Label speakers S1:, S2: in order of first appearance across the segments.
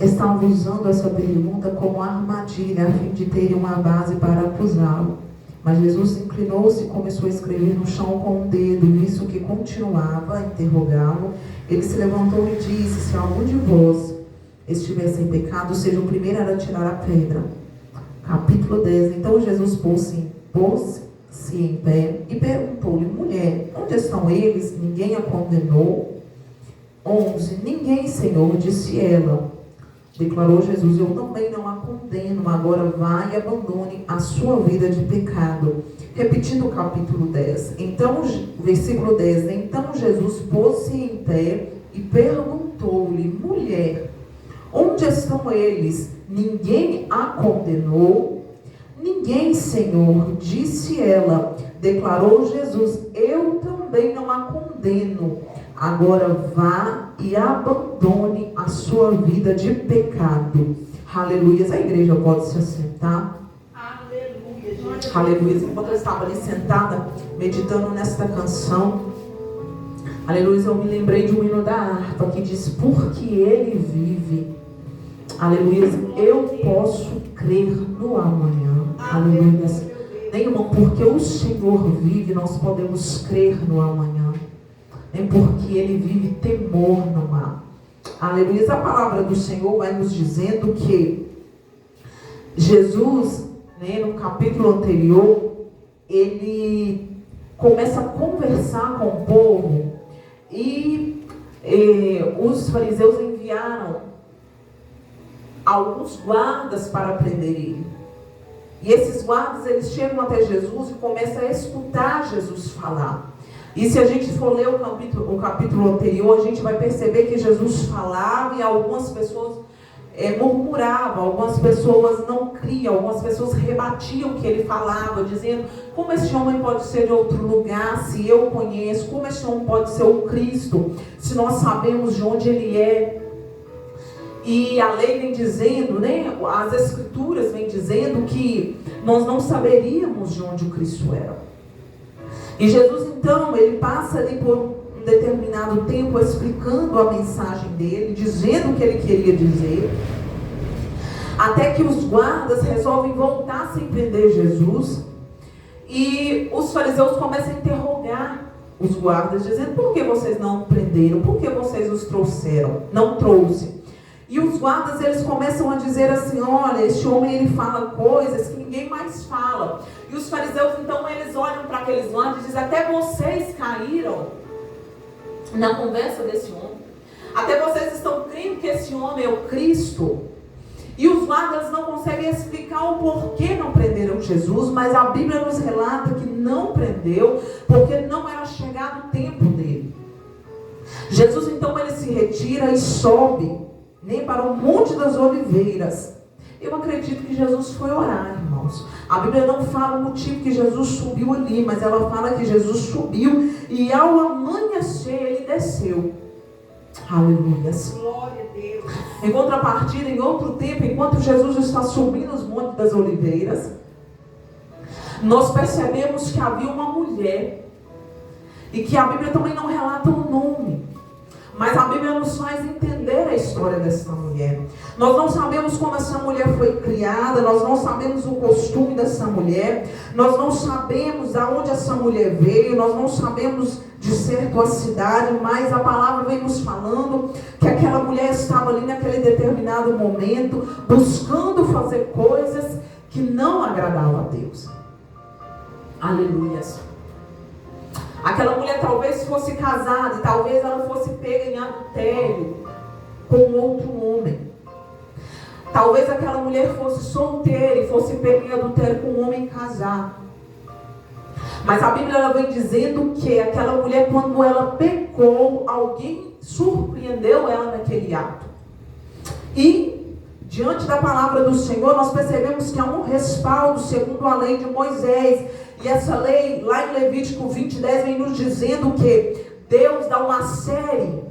S1: estava usando essa pergunta como armadilha, a fim de terem uma base para acusá-lo. Mas Jesus inclinou-se e começou a escrever no chão com o dedo, visto que continuava a interrogá-lo. Ele se levantou e disse: se algum de vós estiver sem pecado, seja o primeiro a tirar a pedra. Capítulo 10. Então Jesus pôs-se em pé e perguntou-lhe: mulher, onde estão eles? Ninguém a condenou? 11. Ninguém, Senhor, disse ela. Declarou Jesus: eu também não a condeno, agora vá e abandone a sua vida de pecado. Repetindo o capítulo 10. Então, versículo 10. Então Jesus pôs-se em pé e perguntou-lhe: mulher, onde estão eles? Ninguém a condenou? Ninguém, Senhor, disse ela. Declarou Jesus: eu também não a condeno. Agora vá e abandone a sua vida de pecado. Aleluia. A igreja pode se assentar. Aleluia. Aleluia. Enquanto eu estava ali sentada, meditando nesta canção, aleluia, eu me lembrei de um hino da harpa que diz: porque ele vive, aleluia, eu posso crer no amanhã. Aleluia. Nem, irmão, porque o Senhor vive, nós podemos crer no amanhã. Nem porque ele vive, temor não há. Aleluia. A palavra do Senhor vai nos dizendo que Jesus, no capítulo anterior, ele começa a conversar com o povo e os fariseus enviaram alguns guardas para prender ele. E esses guardas, eles chegam até Jesus e começam a escutar Jesus falar. E se a gente for ler o capítulo anterior, a gente vai perceber que Jesus falava e algumas pessoas murmuravam, algumas pessoas não criam, algumas pessoas rebatiam o que ele falava, dizendo: como esse homem pode ser de outro lugar, se eu conheço? Como esse homem pode ser o Cristo, se nós sabemos de onde ele é? E a lei vem dizendo, as escrituras vêm dizendo que nós não saberíamos de onde o Cristo era. E Jesus, então, ele passa ali por um determinado tempo explicando a mensagem dele, dizendo o que ele queria dizer, até que os guardas resolvem voltar sem prender Jesus, e os fariseus começam a interrogar os guardas, dizendo: por que vocês não prenderam? Por que vocês os trouxeram? Não trouxe. E os guardas, eles começam a dizer assim: olha, este homem, ele fala coisas que ninguém mais fala. E os fariseus, então, eles olham para aqueles guardas e dizem: até vocês caíram na conversa desse homem. Até vocês estão crendo que esse homem é o Cristo. E os guardas não conseguem explicar o porquê não prenderam Jesus, mas a Bíblia nos relata que não prendeu, porque não era chegado o tempo dele. Jesus, então, ele se retira e sobe para o Monte das Oliveiras. Eu acredito que Jesus foi orar, irmãos. A Bíblia não fala o motivo que Jesus subiu ali, mas ela fala que Jesus subiu e ao amanhecer ele desceu. Aleluia. Glória a Deus. Em contrapartida, em outro tempo, enquanto Jesus está subindo os Montes das Oliveiras, nós percebemos que havia uma mulher, e que a Bíblia também não relata o nome, mas a Bíblia nos faz entender a história dessa mulher. Nós não sabemos como essa mulher foi criada, nós não sabemos o costume dessa mulher, nós não sabemos de onde essa mulher veio, nós não sabemos de certo a cidade, mas a palavra vem nos falando que aquela mulher estava ali naquele determinado momento, buscando fazer coisas que não agradavam a Deus. Aleluia. Aquela mulher talvez fosse casada e talvez ela fosse pega em adultério com outro homem. Talvez aquela mulher fosse solteira e fosse pega em adultério com um homem casado. Mas a Bíblia ela vem dizendo que aquela mulher, quando ela pecou, alguém surpreendeu ela naquele ato. E diante da palavra do Senhor, nós percebemos que há um respaldo segundo a lei de Moisés. E essa lei, lá em Levítico 20:10, vem nos dizendo que Deus dá uma série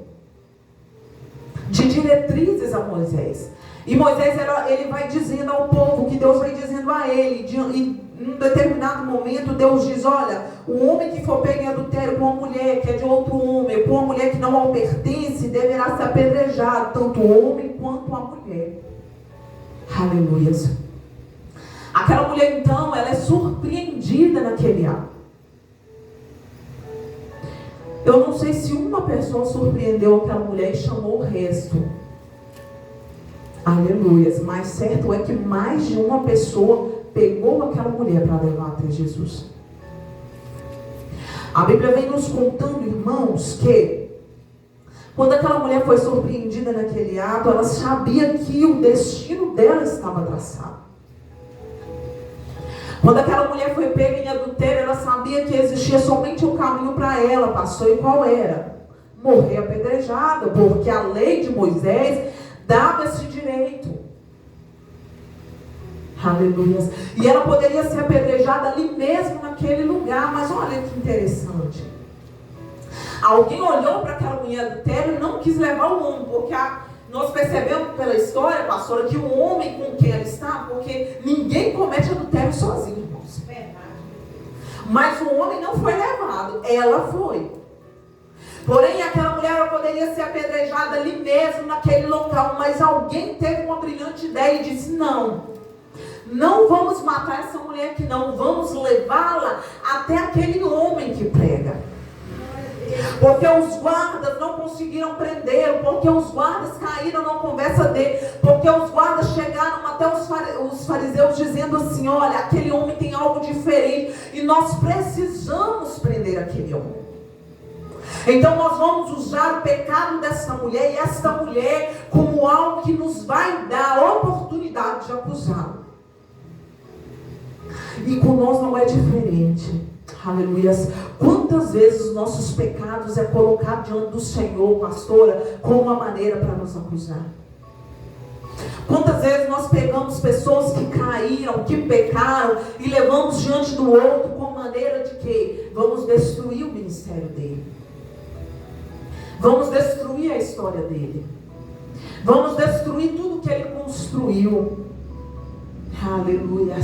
S1: de diretrizes a Moisés. E Moisés, ele vai dizendo ao povo, que Deus vai dizendo a ele, em um determinado momento, Deus diz: olha, o homem que for pego em adultério com uma mulher que é de outro homem, com uma mulher que não ao pertence, deverá ser apedrejado, tanto o homem quanto a mulher. Aleluias. Aquela mulher então, ela é surpreendida naquele ato. Eu não sei se uma pessoa surpreendeu aquela mulher e chamou o resto. Aleluias. Mas certo é que mais de uma pessoa pegou aquela mulher para levar até Jesus. A Bíblia vem nos contando, irmãos, que quando aquela mulher foi surpreendida naquele ato, ela sabia que o destino dela estava traçado. Quando aquela mulher foi pega em adultério, ela sabia que existia somente um caminho para ela, pastor, e qual era? Morrer apedrejada, porque a lei de Moisés dava esse direito. Aleluia. E ela poderia ser apedrejada ali mesmo, naquele lugar. Mas olha que interessante. Alguém olhou para aquela mulher adultéria e não quis levar o homem, porque nós percebemos pela história, pastora, que o homem com quem ela está, porque ninguém comete adultério sozinho, irmãos. Mas o homem não foi levado, ela foi. Porém, aquela mulher ela poderia ser apedrejada ali mesmo, naquele local, mas alguém teve uma brilhante ideia e disse: não vamos matar essa mulher aqui, não, vamos levá-la até aquele homem que prega. Porque os guardas não conseguiram prender, porque os guardas caíram na conversa dele, porque os guardas chegaram até os fariseus dizendo assim: olha, aquele homem tem algo diferente e nós precisamos prender aquele homem. Então nós vamos usar o pecado dessa mulher e esta mulher como algo que nos vai dar a oportunidade de acusá-la. E com nós não é diferente. Aleluia. Quantas vezes os nossos pecados é colocado diante do Senhor, pastora, como uma maneira para nos acusar? Quantas vezes nós pegamos pessoas que caíram, que pecaram e levamos diante do outro com maneira de que vamos destruir o ministério dele, vamos destruir a história dele, vamos destruir tudo que ele construiu. Aleluia.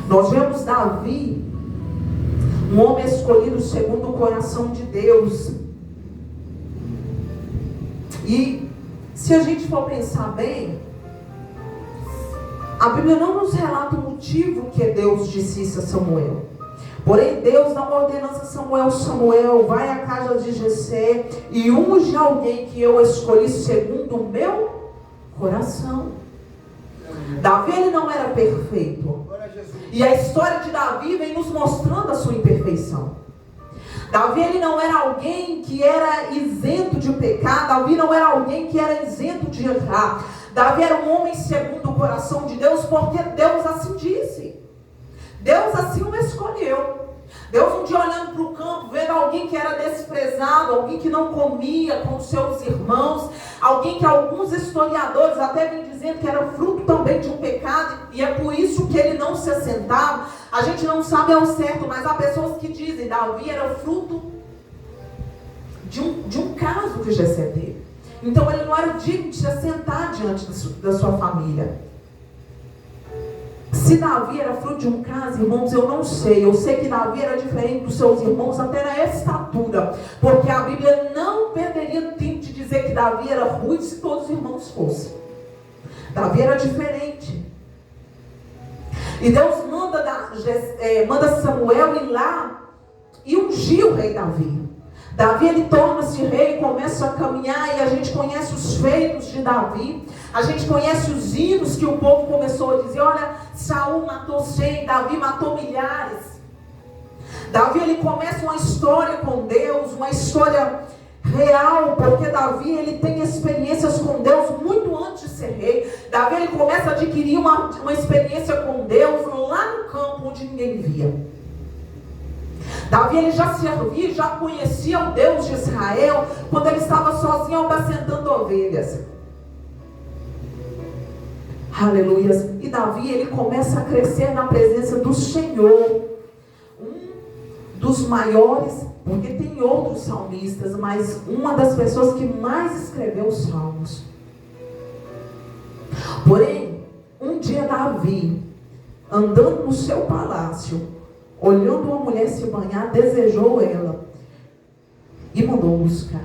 S1: Nós vemos Davi, um homem escolhido segundo o coração de Deus. E se a gente for pensar bem, a Bíblia não nos relata o motivo que Deus disse isso a Samuel. Porém, Deus dá uma ordenança a Samuel: Samuel, vai à casa de Jessé e unge alguém que eu escolhi segundo o meu coração. Davi, ele não era perfeito. E a história de Davi vem nos mostrando a sua imperfeição. Davi, ele não era alguém que era isento de pecar. Davi não era alguém que era isento de errar. Davi era um homem segundo o coração de Deus, porque Deus assim disse. Deus assim o escolheu. Deus um dia olhando para o campo, vendo alguém que era desprezado, alguém que não comia com seus irmãos, alguém que alguns historiadores até vêm dizendo que era fruto também de um pecado, e é por isso que ele não se assentava. A gente não sabe ao certo, mas há pessoas que dizem que Davi era fruto de um caso que Jessé teve. Então ele não era digno de se assentar diante da sua família. Se Davi era fruto de um caso, irmãos, eu não sei. Eu sei que Davi era diferente dos seus irmãos até na estatura, porque a Bíblia não perderia tempo de dizer que Davi era ruim se todos os irmãos fossem. Davi era diferente. E Deus manda Samuel ir lá e ungir o rei Davi. Davi, ele torna-se rei, começa a caminhar, e a gente conhece os feitos de Davi. A gente conhece os hinos que o povo começou a dizer: olha, Saul matou 100, Davi matou milhares. Davi, ele começa uma história com Deus, uma história real, porque Davi, ele tem experiências com Deus muito antes de ser rei. Davi, ele começa a adquirir uma experiência com Deus lá no campo onde ninguém via. Davi, ele já servia, já conhecia o Deus de Israel quando ele estava sozinho apacentando ovelhas. Aleluia. E Davi, ele começa a crescer na presença do Senhor. Um dos maiores, porque tem outros salmistas, mas uma das pessoas que mais escreveu os salmos. Porém, um dia Davi, andando no seu palácio, olhando uma mulher se banhar, desejou ela e mandou buscar.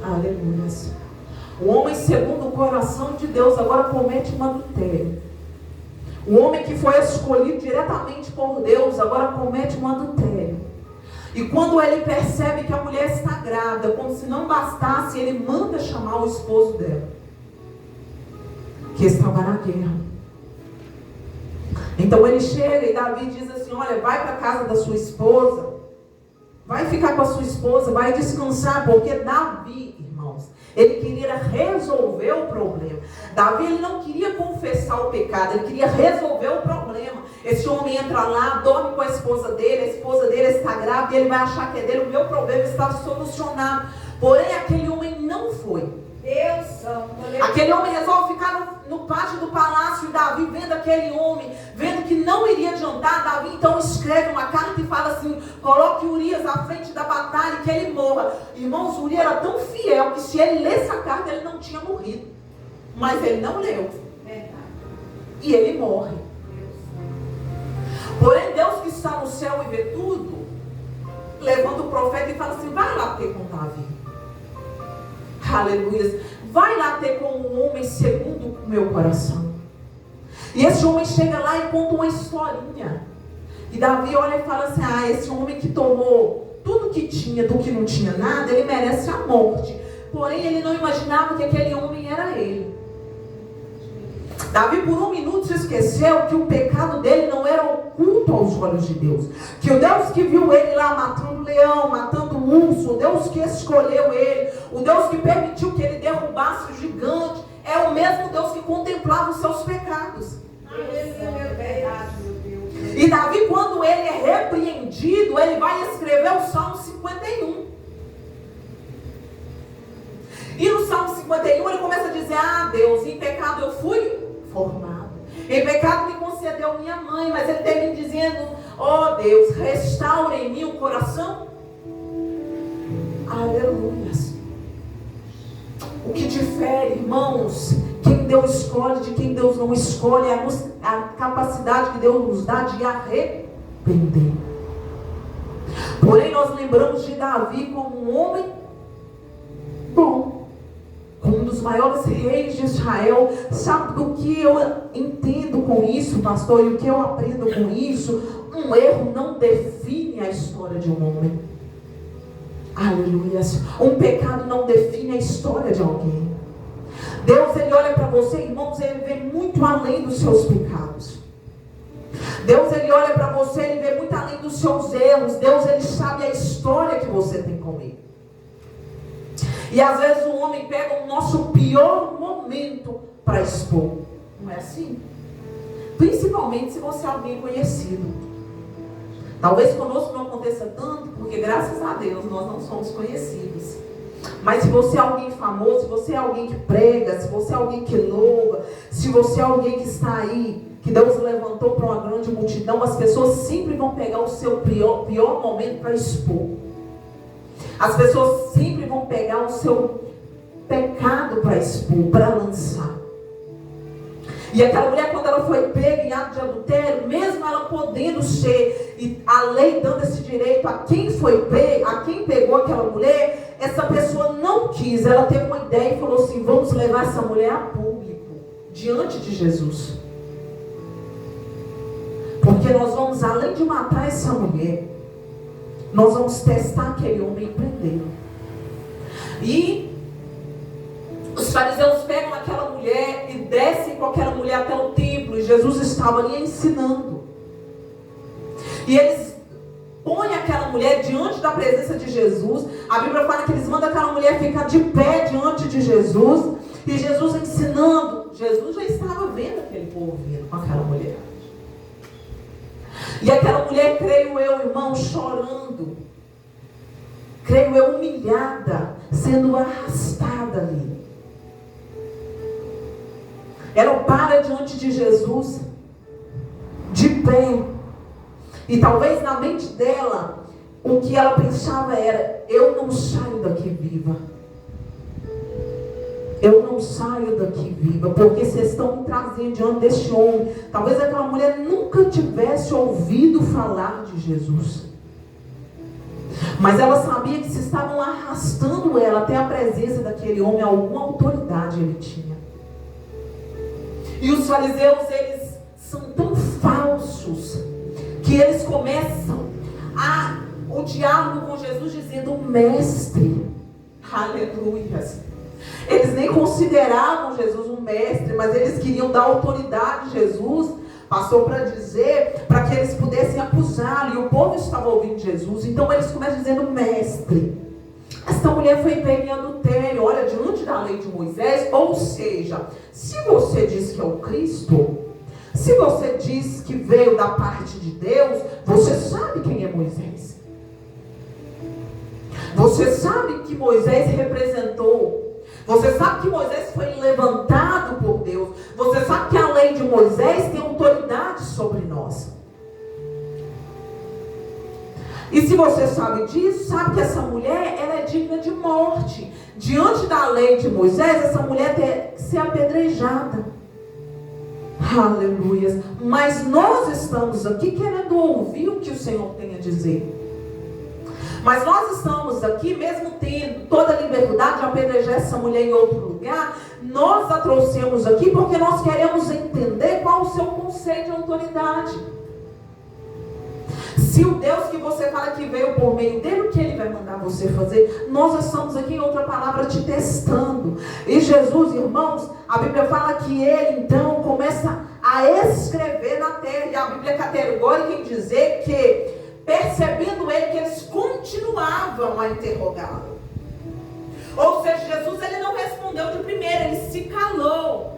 S1: Aleluia. O homem segundo o coração de Deus agora comete um adultério. O homem que foi escolhido diretamente por Deus agora comete um adultério. E quando ele percebe que a mulher está grávida, como se não bastasse, ele manda chamar o esposo dela, que estava na guerra. Então ele chega e Davi diz assim: olha, vai para a casa da sua esposa, vai ficar com a sua esposa, vai descansar, porque Davi, irmãos, ele queria resolver o problema. Davi, ele não queria confessar o pecado, ele queria resolver o problema. Esse homem entra lá, dorme com a esposa dele, a esposa dele está grávida, e ele vai achar que é dele, o meu problema está solucionado. Porém, aquele homem não foi.
S2: Deus santo.
S1: Aquele homem resolve ficar no pátio do palácio, e Davi, vendo aquele homem, vendo que não iria adiantar, Davi então escreve uma carta e fala assim: coloque Urias à frente da batalha e que ele morra. Irmãos, Urias era tão fiel que se ele lesse a carta, ele não tinha morrido. Mas ele não leu.
S2: Verdade.
S1: E ele morre. Porém, Deus que está no céu e vê tudo, levanta o profeta e fala assim: vai lá ter com Davi. Aleluia. Vai lá ter com um homem segundo o meu coração. E esse homem chega lá e conta uma historinha. E Davi olha e fala assim: ah, esse homem que tomou tudo que tinha do que não tinha nada, ele merece a morte. Porém, ele não imaginava que aquele homem era ele. Davi por um minuto se esqueceu que o pecado dele não era oculto aos olhos de Deus. Que o Deus que viu ele lá matando o leão, matando o urso, o Deus que escolheu ele, o Deus que permitiu que ele derrubasse o gigante, é o mesmo Deus que contemplava os seus pecados. E Davi, quando ele é repreendido, ele vai escrever o Salmo 51. E no Salmo 51 ele começa a dizer: ah, Deus, em pecado eu fui formado, em pecado me concedeu minha mãe. Mas ele termina dizendo: ó Deus, restaura em mim o coração. Aleluia. O que difere, irmãos, quem Deus escolhe de quem Deus não escolhe, é a capacidade que Deus nos dá de arrepender. Porém, nós lembramos de Davi como um homem bom, como um dos maiores reis de Israel. Sabe do que eu entendo com isso, pastor, e o que eu aprendo com isso? Um erro não define a história de um homem. Aleluia. Um pecado não define a história de alguém. Deus, ele olha para você, irmãos, ele vê muito além dos seus pecados. Deus, ele olha para você, ele vê muito além dos seus erros. Deus, ele sabe a história que você tem com ele. E às vezes o homem pega o nosso pior momento para expor. Não é assim? Principalmente se você é alguém conhecido. Talvez conosco não aconteça tanto, porque graças a Deus nós não somos conhecidos. Mas se você é alguém famoso, se você é alguém que prega, se você é alguém que louva, se você é alguém que está aí, que Deus levantou para uma grande multidão, as pessoas sempre vão pegar o seu pior momento para expor. As pessoas sempre vão pegar o seu pecado para expor, para lançar. E aquela mulher, quando ela foi pega em ato de adultério, mesmo ela podendo ser, e a lei dando esse direito a quem foi pego, a quem pegou aquela mulher, essa pessoa não quis. Ela teve uma ideia e falou assim: vamos levar essa mulher a público, diante de Jesus. Porque nós vamos, além de matar essa mulher, nós vamos testar aquele homem e prendê-lo. E os fariseus pegam aquela mulher e descem com aquela mulher até o templo. E Jesus estava ali ensinando. E eles põem aquela mulher diante da presença de Jesus. A Bíblia fala que eles mandam aquela mulher ficar de pé diante de Jesus. E Jesus ensinando. Jesus já estava vendo aquele povo vindo com aquela mulher. E aquela mulher, creio eu, irmão, chorando. Creio eu, humilhada, sendo arrastada ali. Ela para diante de Jesus, de pé. E talvez na mente dela, o que ela pensava era: eu não saio daqui viva. Eu não saio daqui viva, porque vocês estão me trazendo diante deste homem. Talvez aquela mulher nunca tivesse ouvido falar de Jesus. Mas ela sabia que se estavam arrastando ela até a presença daquele homem, alguma autoridade ele tinha. E os fariseus, eles são tão falsos que eles começam o diálogo com Jesus dizendo: mestre. Aleluia. Eles nem consideravam Jesus um mestre, mas eles queriam dar autoridade a Jesus. Passou para dizer, para que eles pudessem acusá-lo. E o povo estava ouvindo Jesus. Então eles começam dizendo: mestre, esta mulher foi pega em adultério, olha, diante da lei de Moisés. Ou seja, se você diz que é o Cristo, se você diz que veio da parte de Deus, você sabe quem é Moisés. Você sabe que Moisés representou. Você sabe que Moisés foi levantado por Deus. Você sabe que a lei de Moisés tem autoridade sobre nós. E se você sabe disso, sabe que essa mulher, ela é digna de morte. Diante da lei de Moisés, essa mulher tem que ser apedrejada. Aleluia. Mas nós estamos aqui querendo ouvir o que o Senhor tem a dizer. Mas nós estamos aqui, mesmo tendo toda a liberdade de apedrejar essa mulher em outro lugar, nós a trouxemos aqui porque nós queremos entender qual o seu conceito de autoridade. Se o Deus que você fala que veio por meio dele, o que ele vai mandar você fazer? Nós estamos aqui, em outra palavra, te testando. E Jesus, irmãos, a Bíblia fala que ele então começa a escrever na terra. E a Bíblia é categórica em dizer que, percebendo ele, que eles continuavam a interrogá-lo. Ou seja, Jesus, ele não respondeu de primeira, ele se calou.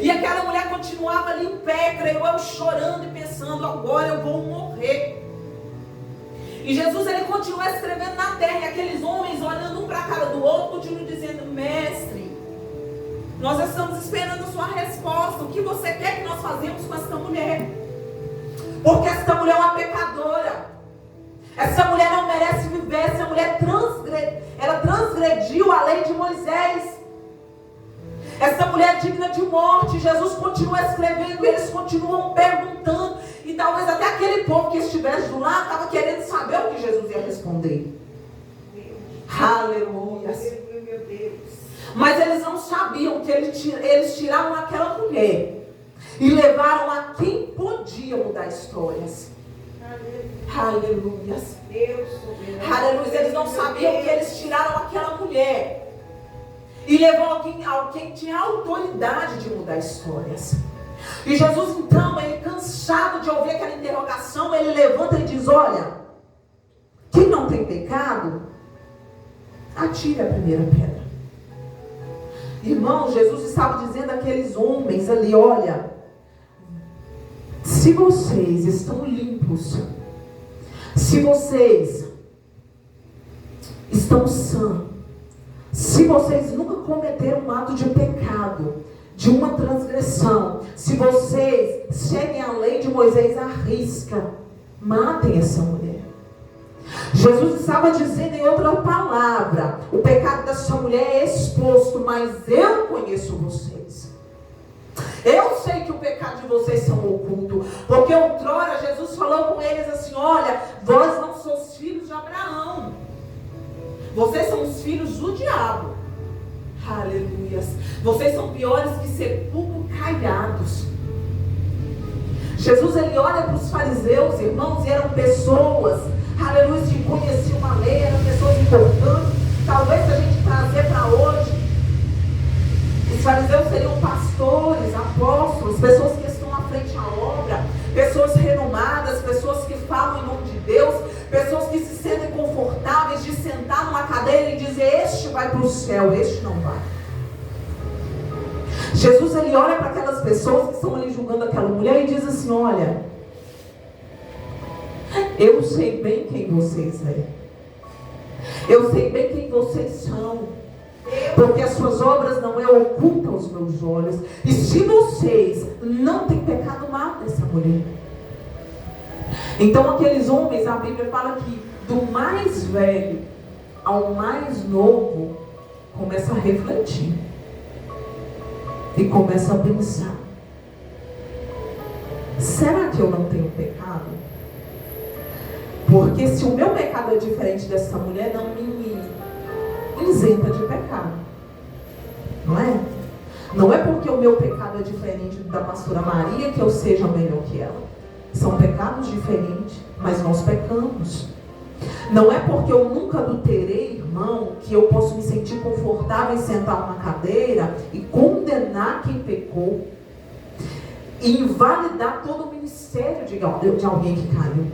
S1: E aquela mulher continuava ali em pé, creio eu, chorando e pensando: agora eu vou morrer. E Jesus, ele continua escrevendo na terra, e aqueles homens olhando um para a cara do outro, continuam dizendo: mestre, nós estamos esperando a sua resposta. O que você quer que nós façamos com essa mulher? Porque essa mulher é uma pecadora. Essa mulher não merece viver. Essa mulher ela transgrediu a lei de Moisés. Essa mulher é digna de morte. Jesus continua escrevendo, eles continuam perguntando. E talvez até aquele povo que estivesse do lado estava querendo saber o que Jesus ia responder. Aleluia. Mas eles não sabiam que eles tiraram aquela mulher e levaram a quem podia mudar histórias. Aleluia. Aleluia. Eles não sabiam que eles tiraram aquela mulher e levou alguém que tinha autoridade de mudar histórias. E Jesus então, ele cansado de ouvir aquela interrogação, ele levanta e diz: olha, quem não tem pecado, atire a primeira pedra. Irmão, Jesus estava dizendo àqueles homens ali: olha, se vocês estão limpos, se vocês estão sãos, se vocês nunca cometeram um ato de pecado, de uma transgressão, se vocês seguem a lei de Moisés à risca, matem essa mulher. Jesus estava dizendo em outra palavra: o pecado dessa mulher é exposto, mas eu conheço vocês. Eu sei que o pecado de vocês são oculto, porque outrora Jesus falou com eles assim: olha, vós não sois filhos de Abraão, vocês são os filhos do diabo. Aleluia. Vocês são piores que sepulcros caiados. Jesus, ele olha para os fariseus, irmãos, e eram pessoas, aleluia, que conheciam a lei, eram pessoas importantes. Talvez, se a gente trazer para hoje, os fariseus seriam pastores, apóstolos, pessoas que estão à frente à obra, pessoas renomadas, pessoas que falam em nome de Deus, pessoas que se sentem confortáveis de sentar numa cadeira e dizer: este vai para o céu, este não vai. Jesus, ele olha para aquelas pessoas que estão ali julgando aquela mulher e diz assim: olha, eu sei bem quem vocês são, eu sei bem quem vocês são, porque as suas obras não é oculta aos meus olhos. E se vocês não têm pecado, mata essa mulher. Então aqueles homens, a Bíblia fala que do mais velho ao mais novo começa a refletir e começa a pensar: será que eu não tenho pecado? Porque se o meu pecado é diferente dessa mulher, não me isenta de pecado. Não é? Não é porque o meu pecado é diferente da pastora Maria que eu seja melhor que ela. São pecados diferentes, mas nós pecamos. Não é porque eu nunca adulterei, irmão, que eu posso me sentir confortável em sentar numa cadeira e condenar quem pecou e invalidar todo o ministério de alguém que caiu.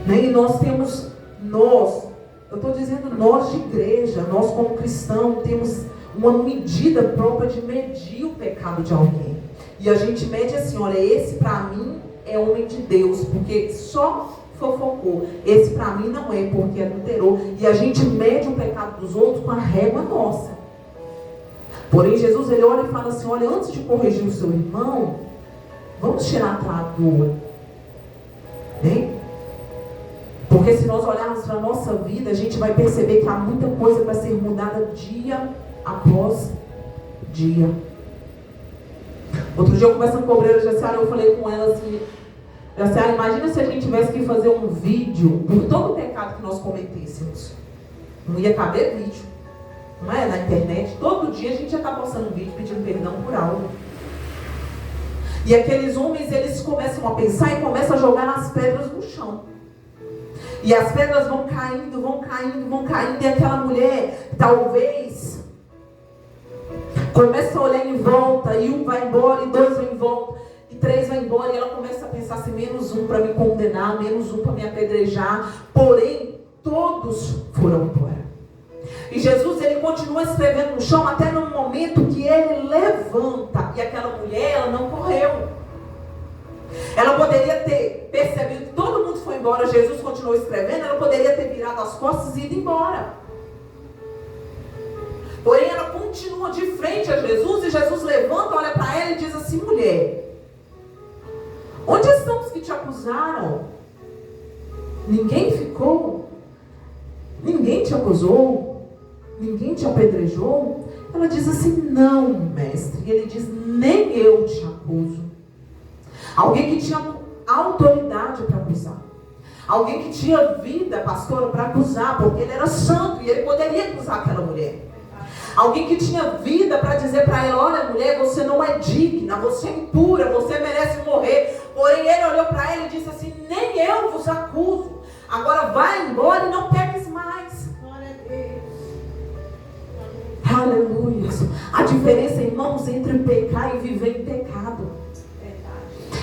S1: Né? E nós temos, eu estou dizendo nós de igreja, nós como cristãos, temos uma medida própria de medir o pecado de alguém. E a gente mede assim, olha, esse para mim é homem de Deus, porque só fofocou. Esse para mim não é, porque adulterou. E a gente mede o pecado dos outros com a régua nossa. Porém, Jesus, ele olha e fala assim, olha, antes de corrigir o seu irmão, vamos tirar a trave do olho. Né? Porque se nós olharmos para a nossa vida, a gente vai perceber que há muita coisa para ser mudada dia após dia. Outro dia eu conversando com a obreira Jaciara, eu falei com ela assim, Jaciara, imagina se a gente tivesse que fazer um vídeo por todo o pecado que nós cometêssemos. Não ia caber vídeo. Não é? Na internet, todo dia a gente já está postando um vídeo pedindo perdão por algo. E aqueles homens, eles começam a pensar e começam a jogar as pedras no chão. E as pedras vão caindo, vão caindo, vão caindo. E aquela mulher, talvez, começa a olhar em volta. E um vai embora, e dois vão em volta, e três vai embora. E ela começa a pensar assim, menos um para me condenar, menos um para me apedrejar. Porém, todos foram embora. E Jesus, ele continua escrevendo no chão até no momento que ele levanta. E aquela mulher, ela não correu. Ela poderia ter percebido que todo mundo foi embora, Jesus continuou escrevendo, ela poderia ter virado as costas e ido embora. Porém, ela continua de frente a Jesus, e Jesus levanta, olha para ela e diz assim, mulher, onde estão os que te acusaram? Ninguém ficou? Ninguém te acusou? Ninguém te apedrejou? Ela diz assim, não, mestre. E ele diz, nem eu te acuso. Alguém que tinha autoridade para acusar. Alguém que tinha vida, pastora, para acusar, porque ele era santo e ele poderia acusar aquela mulher. Alguém que tinha vida para dizer para ela, olha mulher, você não é digna, você é impura, você merece morrer. Porém ele olhou para ela e disse assim, nem eu vos acuso. Agora vai embora e não peques mais. Aleluia. A diferença, irmãos, entre pecar e viver em pecado.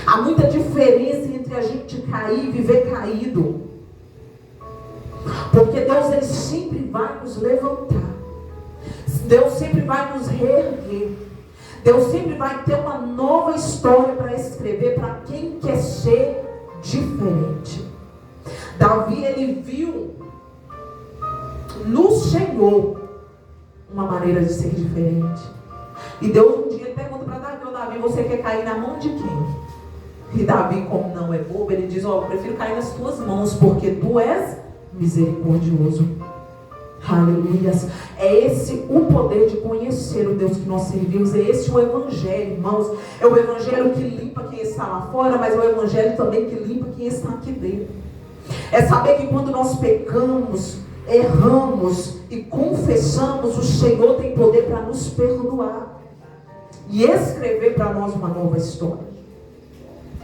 S1: Há muita diferença entre a gente cair e viver caído. Porque Deus, ele sempre vai nos levantar. Deus sempre vai nos reerguer. Deus sempre vai ter uma nova história para escrever para quem quer ser diferente. Davi, ele viu no Senhor uma maneira de ser diferente. E Deus um dia pergunta para Davi, Davi, você quer cair na mão de quem? E Davi, como não é bobo, ele diz, eu prefiro cair nas tuas mãos, porque tu és misericordioso. Aleluia. É esse o poder de conhecer o Deus que nós servimos. É esse o evangelho, irmãos. É o evangelho que limpa quem está lá fora, mas é o evangelho também que limpa quem está aqui dentro. É saber que quando nós pecamos, erramos e confessamos, o Senhor tem poder para nos perdoar e escrever para nós uma nova história.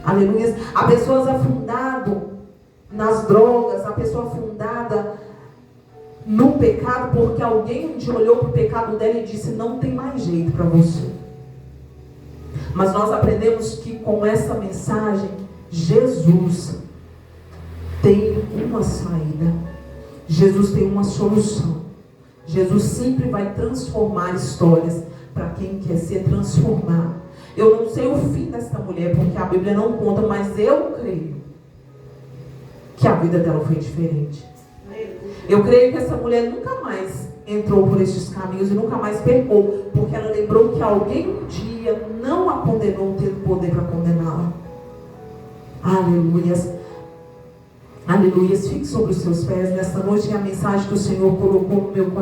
S1: Aleluia. Há pessoas afundadas nas drogas, há pessoa afundada no pecado, porque alguém um dia olhou para o pecado dela e disse, não tem mais jeito para você. Mas nós aprendemos que com essa mensagem, Jesus tem uma saída. Jesus tem uma solução. Jesus sempre vai transformar histórias para quem quer ser transformado. Eu não sei o fim desta mulher, porque a Bíblia não conta, mas eu creio que a vida dela foi diferente. Eu creio que essa mulher nunca mais entrou por estes caminhos e nunca mais pecou, porque ela lembrou que alguém um dia não a condenou, tendo poder para condená-la. Aleluias. Aleluias. Fique sobre os seus pés. Nesta noite é a mensagem que o Senhor colocou no meu coração.